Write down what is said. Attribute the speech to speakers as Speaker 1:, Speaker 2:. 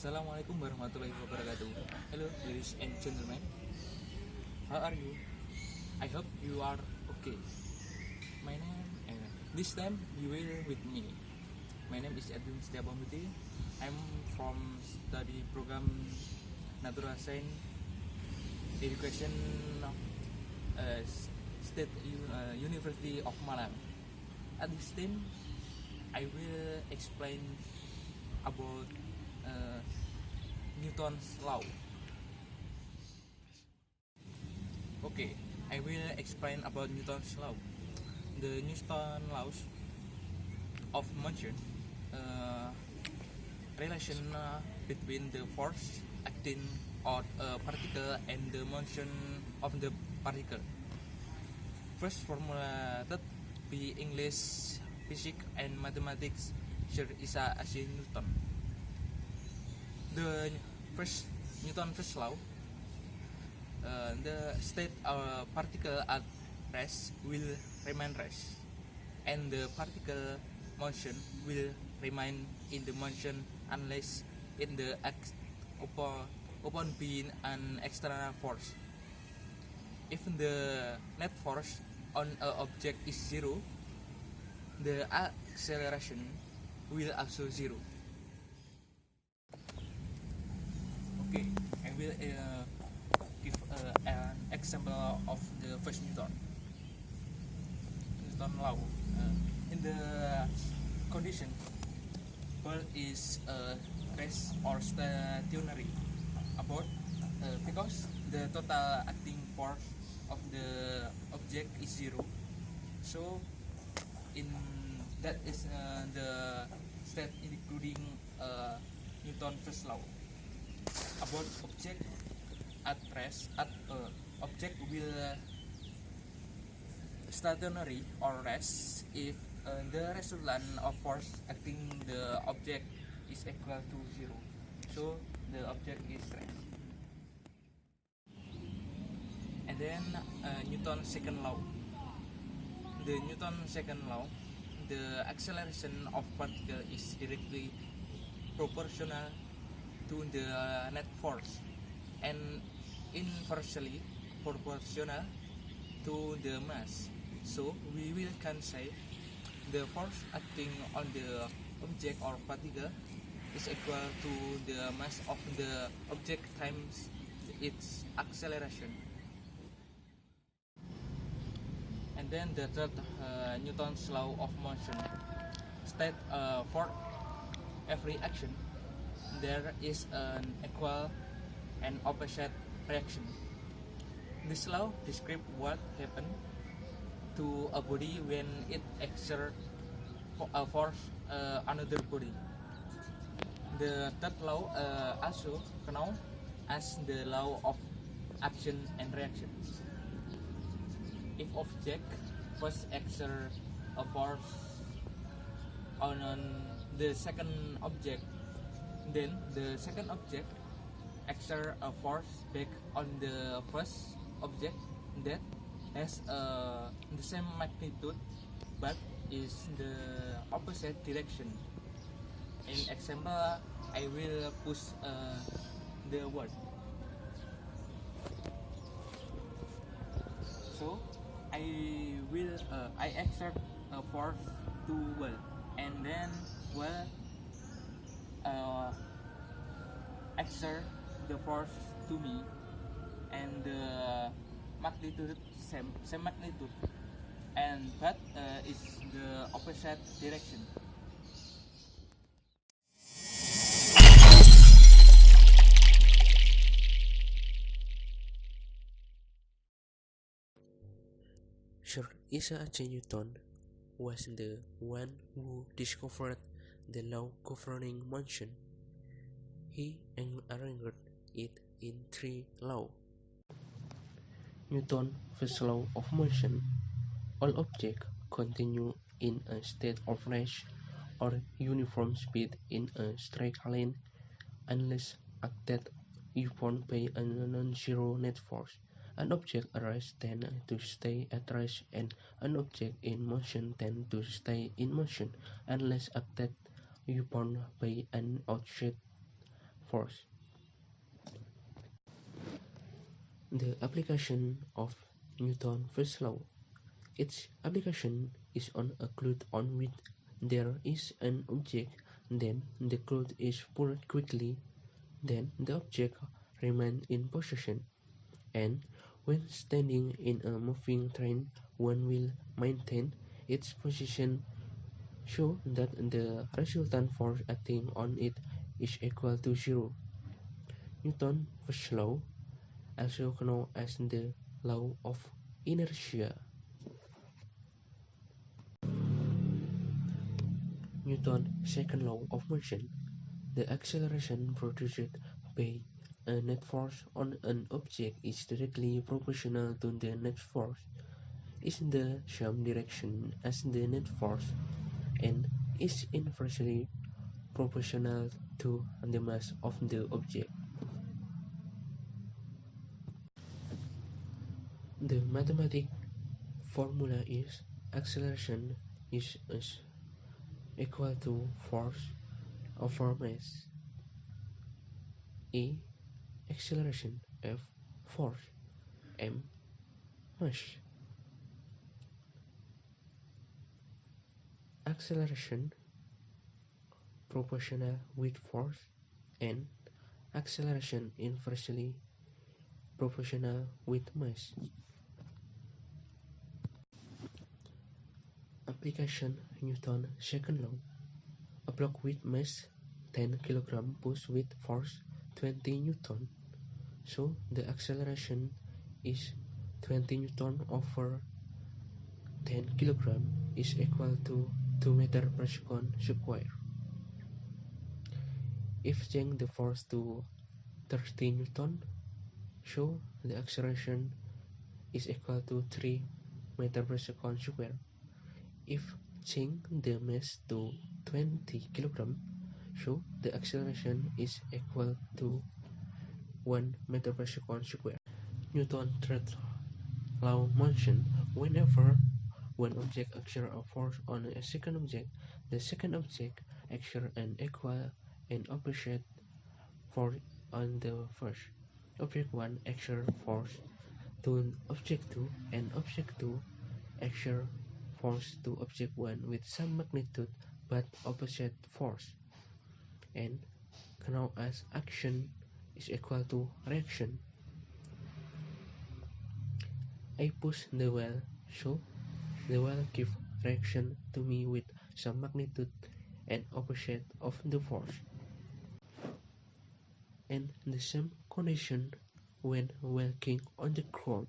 Speaker 1: Assalamualaikum warahmatullahi wabarakatuh. Hello, ladies and gentlemen. How are you? I hope you are okay. My name, this time you will with me. My name is EDWIN Setia Pambudi. I'm from study program Natural Science Education State University of Malang. At this time, I will explain about Newton's law. Okay, I will explain about Newton's law. The Newton laws of motion, relation between the force acting on a particle and the motion of the particle. First formulated by English physics and mathematics Sir Isaac Newton. The Newton's first law, the state particle at rest will remain rest, and the particle motion will remain in the motion unless in the upon being an external force. If the net force on an object is zero, the acceleration will also zero. Okay, I will give an example of the first Newton law. In the condition world is rest or stationary about because the total acting force of the object is zero, so in that is the state including Newton's first law. About object at rest, object will stationary or rest if the resultant of force acting the object is equal to zero, so the object is rest. And then Newton's second law. The Newton's second law, the acceleration of particle is directly proportional to the net force and inversely proportional to the mass. So we can say the force acting on the object or particle is equal to the mass of the object times its acceleration. And then the third Newton's law of motion state for every action there is an equal and opposite reaction. This law describes what happens to a body when it exerts a force another body. The third law also known as the law of action and reaction. If object first exerts a force on the second object, then the second object exerts a force back on the first object that has the same magnitude but is the opposite direction. In example, I will push the word. So I exert a force to wall, and then wall exert the force to me, and the magnitude same magnitude, and but is the opposite direction.
Speaker 2: Sir Isaac Newton was the one who discovered the law governing motion. He arranged it in three laws. Newton's first law of motion: all objects continue in a state of rest or uniform speed in a straight line unless acted upon by a non-zero net force. An object at rest tends to stay at rest, and an object in motion tends to stay in motion unless acted upon by an outside force. The application of Newton's first law. Its application is on a cloth on which there is an object, then the cloth is pulled quickly, then the object remains in position, and when standing in a moving train one will maintain its position so that the resultant force acting on it is equal to zero. Newton's first law, also known as the law of inertia. Newton's second law of motion. The acceleration produced by a net force on an object is directly proportional to the net force in the same direction as the net force and is inversely proportional to the mass of the object. The mathematical formula is acceleration is equal to force over mass. E acceleration, F force, M mass. Acceleration proportional with force and acceleration inversely proportional with mass. Application Newton's second law. A block with mass 10 kg pushed with force 20 Newton. So the acceleration is 20 Newton over 10 kg is equal to 2 meter per second square. If change the force to 30 Newton, so the acceleration is equal to 3 meter per second square. If change the mass to 20 kg, so the acceleration is equal to 1 meter per second square. Newton's third law of motion. Whenever one object exerts a force on a second object, the second object exerts an equal and opposite force on the first. Object 1 exerts force to object 2 and object 2 exerts force to object 1 with some magnitude but opposite force, and known as action is equal to reaction. I push the wheel, so the wheel gives reaction to me with some magnitude and opposite of the force. And the same condition when walking on the ground.